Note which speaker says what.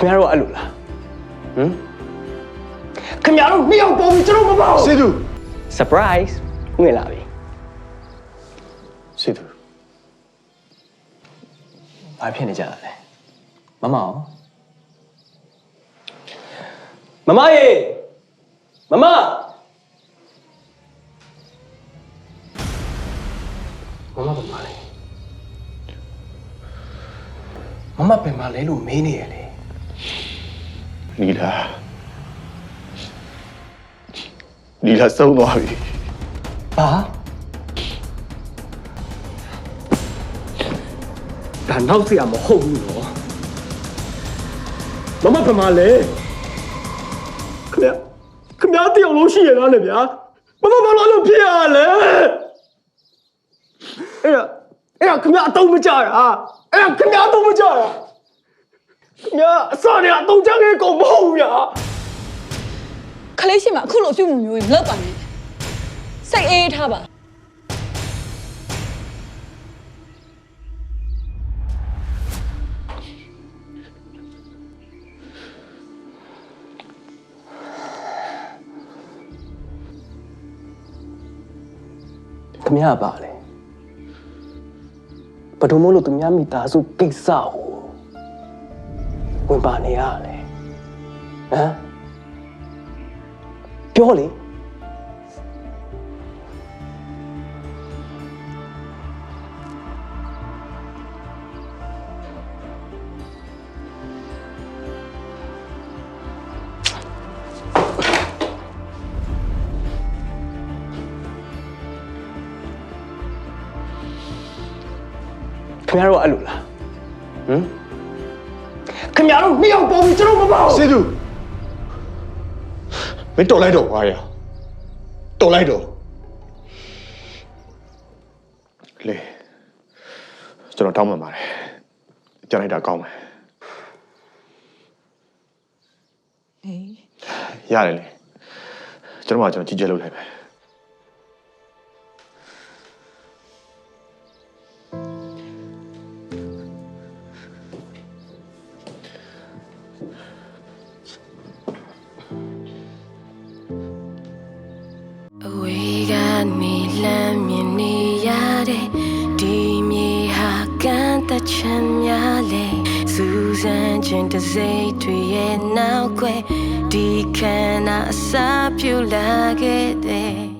Speaker 1: ခင်ဗျားတို့အဲ့လိုလားခင်ဗျားတို့နှစ်ယောက်ပေါ်ပြီးကျွန်တော်မပေါ့
Speaker 2: စေသူ
Speaker 1: surprise ငွေလာပြီ
Speaker 2: စေသူ
Speaker 1: ဘာဖြစ်နေကြတာလဲမမအောင်မမရေမမမမပြန်ပါလေမမပြန်ပါလေလို့မေးနေရလေ
Speaker 2: လီလာဆုံးသွားပြီ
Speaker 1: ဘာဒါနောက်เสียမဟုတ်ဘူးနော်မမပြန်ပါလေခင်ဗျားတယောက်လုံးရှိရလားလေဗျာမမဘာလို့ဖြစ်ရလဲအဲ့ဒါခင်ဗျားအတုံးမကြရအဲ့ဒါခင်ဗျားအတုံးမကြရခင်ဗျားအစနဲ့အတုံးကြခဲ့ကုန်မဟုတ်ဘူးဗျာ
Speaker 3: ခလေးရှိမှာအခုလိုအပြုတ်မှုမျိုးကြီးမလုပ်ပါနဲ့စိတ်အေးထားပါ
Speaker 1: ခင်ဗျားပါလေဘယ်သူမို့လို့သူများမိသားစုကိစ္စကိုဝင်ပါနေရလဲဟမ်ပြောလေခင်ဗျားတို့အဲ့လိုလားခင်ဗျားတို့နှစ်ယောက်ပေါ်ပြီးကျွန်တော်မပေါ့
Speaker 2: စေသူမင်းတော်လိုက်တော့ကွာရတော်လိုက်တော့လေကျွန်တော်တောင်းပန်ပါတယ်ကြားလိုက်တာကောင်းမယ်ရတယ်လေကျွန်တော်ကြည့်ကြလုပ်လိုက်မယ်
Speaker 4: ချမ်းများလေစူးစမ်းခြင်းတစ်စိတ်တွေရဲ့နောက်ွယ်ဒီခန္ဓာအစာပြူလာခဲ့တဲ့